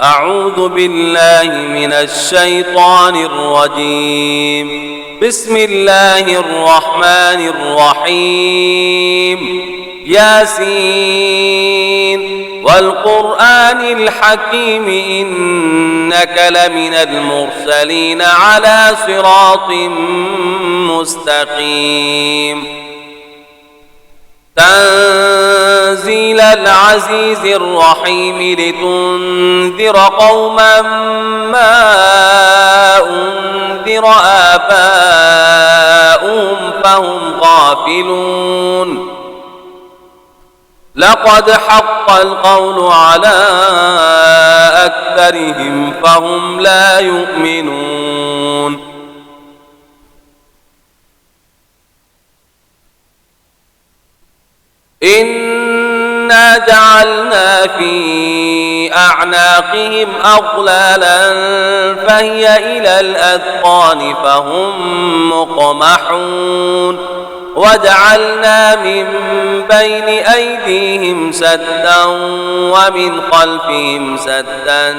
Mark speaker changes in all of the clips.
Speaker 1: أعوذ بالله من الشيطان الرجيم. بسم الله الرحمن الرحيم. ياسين والقرآن الحكيم إنك لمن المرسلين على صراط مستقيم. تنزيل العزيز الرحيم لتنذر قوما ما أنذر آباؤهم فهم غافلون. لقد حق القول على أكثرهم فهم لا يؤمنون. إنا جعلنا في أعناقهم أغلالا فهي إلى الأذقان فهم مقمحون. وجعلنا من بين أيديهم سدا ومن خلفهم سدا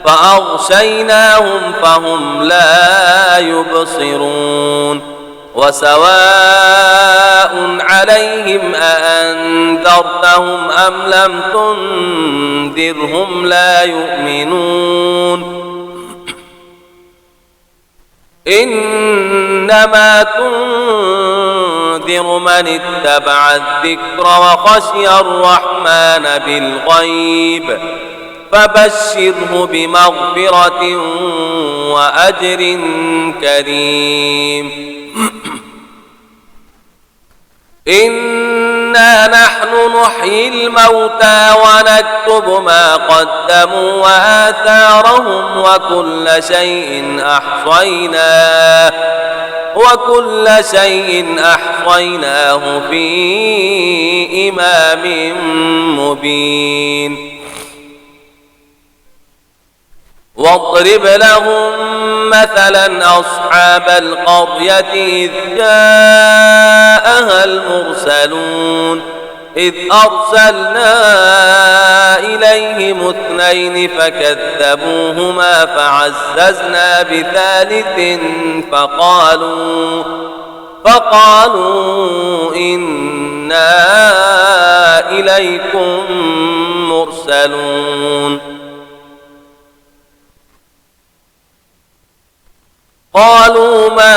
Speaker 1: فأغشيناهم فهم لا يبصرون. وسواء عليهم أأنذرتهم أم لم تنذرهم لا يؤمنون. إنما تنذر من اتبع الذكر وخشي الرحمن بالغيب فبشره بمغفرة وأجر كريم. إنا نحن نحيي الموتى ونكتب ما قدموا وآثارهم وكل شيء أحصيناه في إمام مبين. واضرب لهم مثلا أصحاب القرية إذ جاءها المرسلون إذ أرسلنا إليهم 2 فكذبوهما فعززنا بثالث فقالوا إنا إليكم مرسلون. قالوا ما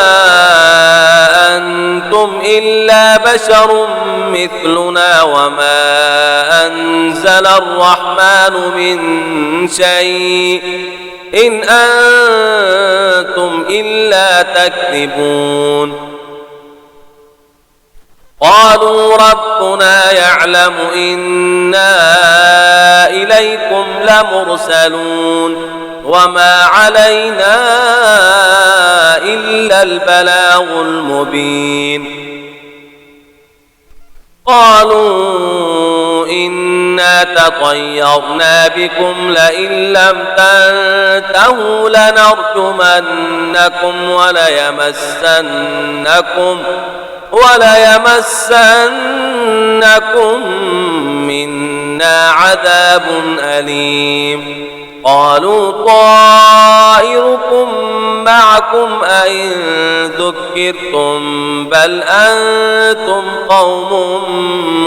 Speaker 1: أنتم إلا بشر مثلنا وما أنزل الرحمن من شيء إن أنتم إلا تكذبون. قالوا ربنا يعلم إنا إليكم لمرسلون وما علينا إلا البلاغ المبين. قالوا إنا تطيرنا بكم لئن لم تنتهوا لنرجمنكم وليمسنكم منا عذاب أليم. قالوا طائركم معكم أئن ذكرتم بل أنتم قوم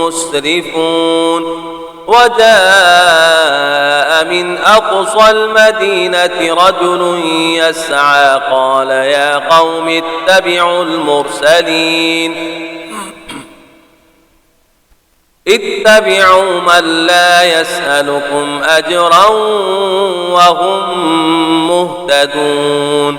Speaker 1: مسرفون. وجاء من أقصى المدينة رجل يسعى قال يا قوم اتبعوا المرسلين اتبعوا من لا يسألكم أجرا وهم مهتدون.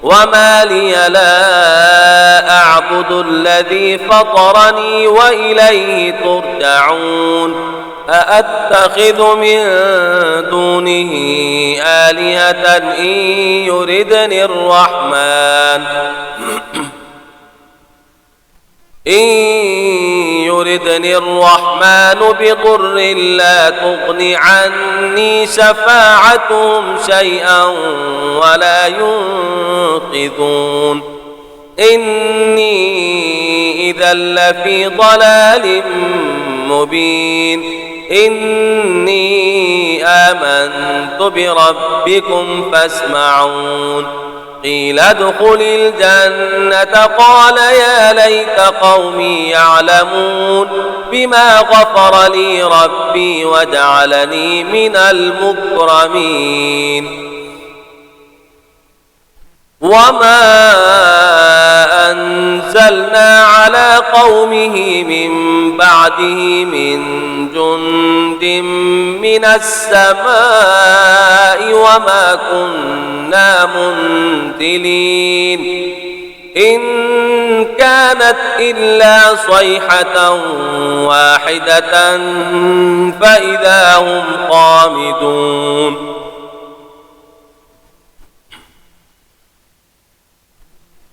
Speaker 1: وما لي لا أعبد الذي فطرني وإليه ترجعون. أأتخذ من دونه آلهة إن يردني الرحمن بضر لا تغن عني شفاعتهم شيئا ولا ينقذون. إني إذا لفي ضلال مبين. إني آمنت بربكم فاسمعون قيل ادخل الجنة قال يا ليت قومي يعلمون بما غفر لي ربي وجعلني من المكرمين وما أنزلنا على قومه من بعده من جند من السماء وما كنا منزلين إن كانت إلا صيحة واحدة فإذا هم خامدون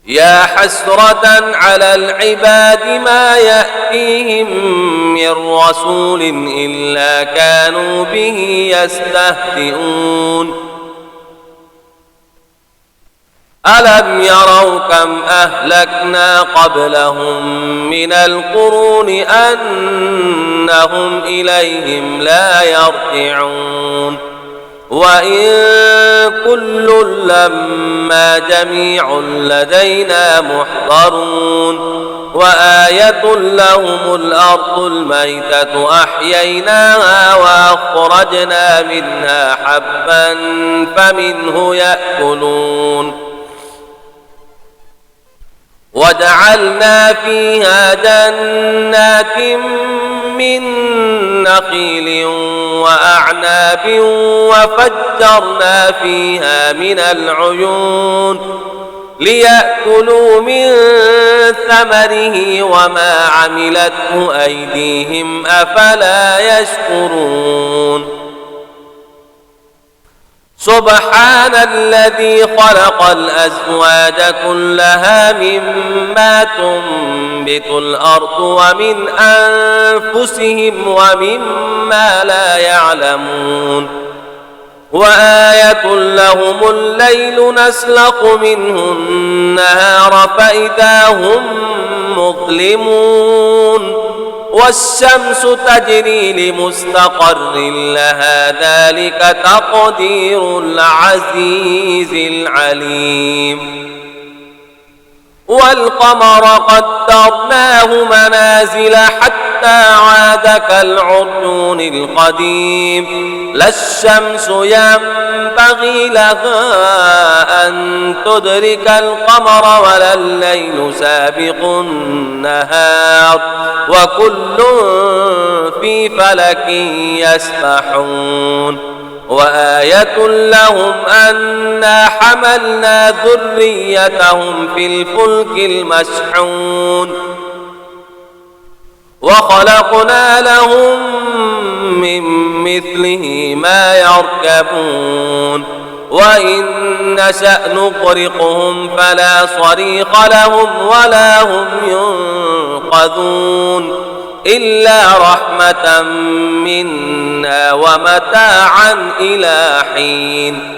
Speaker 1: يا حسرة على العباد ما يأتيهم من رسول إلا كانوا به يستهزئون ألم يروا كم أهلكنا قبلهم من القرون أنهم إليهم لا يرجعون وإن كل لما جميع لدينا محضرون وآية لهم الأرض الميتة أحييناها وأخرجنا منها حبا فمنه يأكلون وجعلنا فيها جنات من نخيل وأعناب وفجرنا فيها من العيون ليأكلوا من ثمره وما عملته أيديهم أفلا يشكرون سبحان الذي خلق الأزواج كلها مما تنبت الأرض ومن أنفسهم ومما لا يعلمون وآية لهم الليل نسلخ منه النهار فإذا هم مظلمون والشمس تجري لمستقر لها ذلك تقدير العزيز العليم والقمر قدرناه منازل حتى عاد كالعرجون القديم لا الشمس ينبغي لها أن تدرك القمر ولا الليل سابق النهار وكل في فلك يسبحون وآية لهم أنا حملنا ذريتهم في الفلك المشحون وخلقنا لهم من مثله ما يركبون وإن نشأ نغرقهم فلا صريخ لهم ولا هم ينقذون إلا رحمة منا ومتاعا إلى حين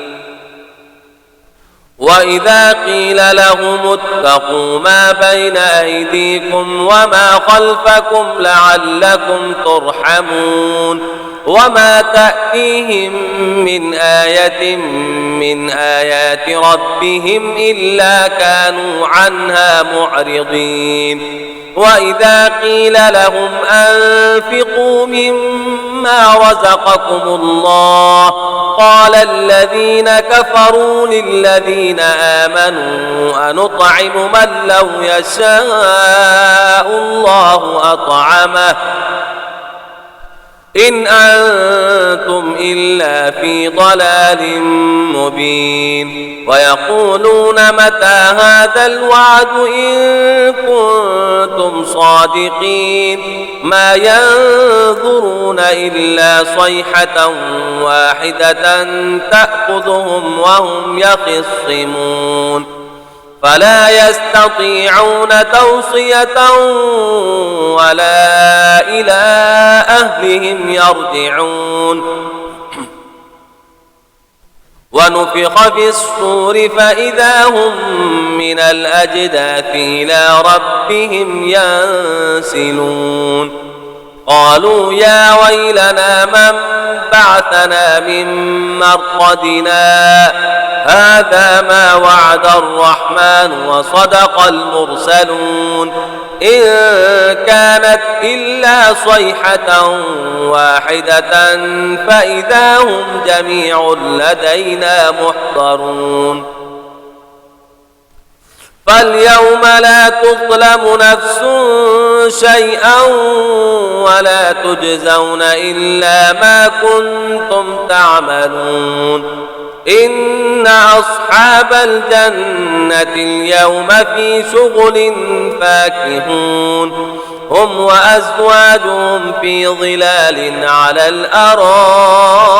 Speaker 1: وإذا قيل لهم اتقوا ما بين أيديكم وما خلفكم لعلكم ترحمون وما تأتيهم من آية من آيات ربهم إلا كانوا عنها معرضين وإذا قيل لهم أنفقوا مما رزقكم الله قال الذين كفروا للذين آمنوا أنطعم من لو يشاء الله أطعمه إن أنتم إلا في ضلال مبين ويقولون متى هذا الوعد إن كنتم صادقين ما ينظرون إلا صيحة واحدة تأخذهم وهم يخصمون فلا يستطيعون توصية ولا إلى أهلهم يرجعون ونفخ في الصور فإذا هم من الأجداث إلى ربهم ينسلون قالوا يا ويلنا من بعثنا من مرقدنا هذا ما وعد الرحمن وصدق المرسلون إن كانت إلا صيحة واحدة فإذا هم جميع لدينا محضرون فاليوم لا تظلم نفس شيئا ولا تجزون إلا ما كنتم تعملون إن أصحاب الجنة اليوم في شغل فاكهون هم وأزواجهم في ظلال على الأرائك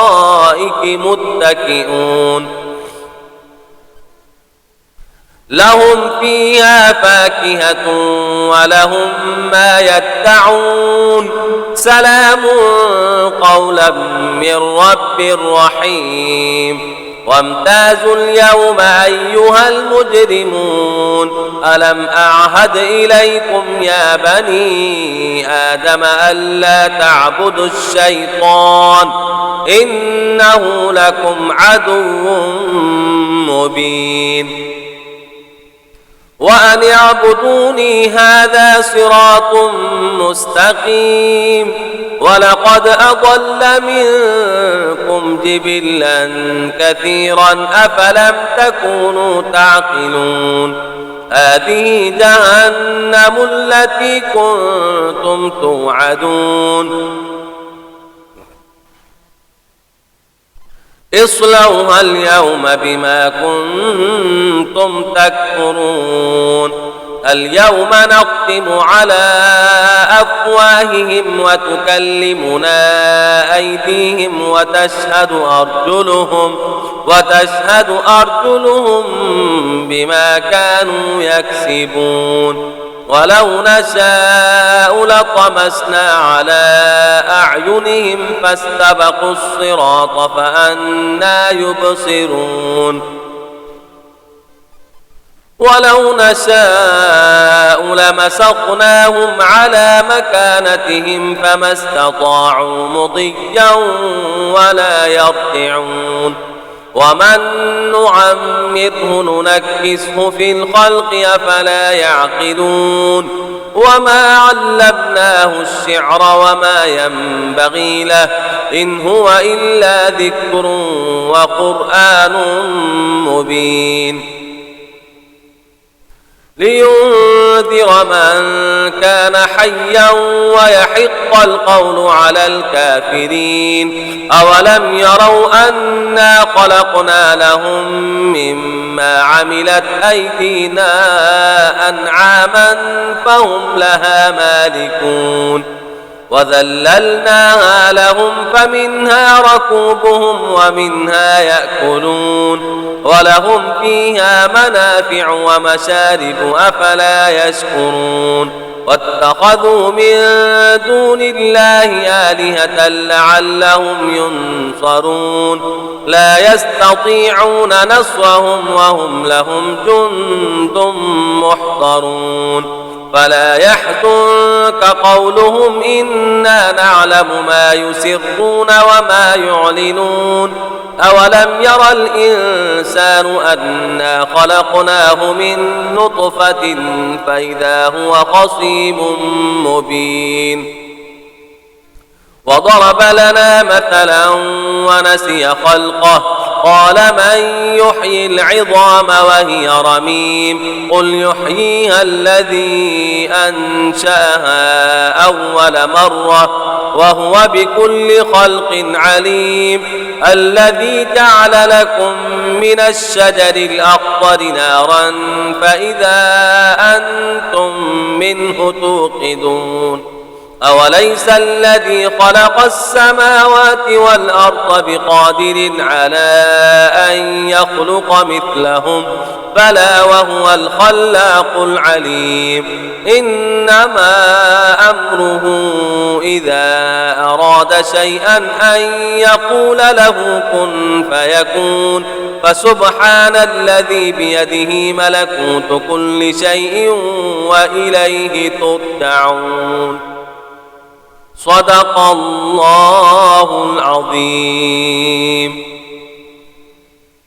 Speaker 1: متكئون لهم فيها فاكهة ولهم ما يدعون سلام قولا من رب رحيم وامتازوا اليوم أيها المجرمون ألم أعهد إليكم يا بني آدم ألا تعبدوا الشيطان إنه لكم عدو مبين وأن اعبدوني هذا صراط مستقيم ولقد أضل منكم جبلا كثيرا أفلم تكونوا تعقلون هذه جهنم التي كنتم توعدون اصلوها اليوم بما كنتم تكفرون اليوم نختم على أفواههم وتكلمنا أيديهم وتشهد أرجلهم بما كانوا يكسبون ولو نشاء لطمسنا على أعينهم فاستبقوا الصراط فأنى يبصرون ولو نشاء لمسخناهم على مكانتهم فما استطاعوا مضيا ولا يرجعون ومن نعمره ننكسه في الخلق أفلا يعقلون وما علمناه الشعر وما ينبغي له إن هو إلا ذكر وقرآن مبين لينذر من كان حيا ويحق القول على الكافرين أولم يروا أنا خلقنا لهم مما عملت أيدينا أنعاما فهم لها مالكون وذللناها لهم فمنها ركوبهم ومنها يأكلون ولهم فيها منافع ومشارب أفلا يشكرون واتخذوا من دون الله آلهة لعلهم ينصرون لا يستطيعون نصرهم وهم لهم جند محضرون فلا يحزنك قولهم إنا نعلم ما يسرون وما يعلنون أولم ير الإنسان أنا خلقناه من نطفة فإذا هو خصيم مبين وضرب لنا مثلا ونسي خلقه قال من يحيي العظام وهي رميم قل يحييها الذي أنشأها أول مرة وهو بكل خلق عليم الذي جعل لكم من الشجر الأخضر نارا فإذا أنتم منه توقدون أوليس الذي خلق السماوات والأرض بقادر على أن يخلق مثلهم بلى وهو الخلاق العليم إنما أمره إذا أراد شيئا أن يقول له كن فيكون فسبحان الذي بيده ملكوت كل شيء وإليه ترجعون صدق الله العظيم.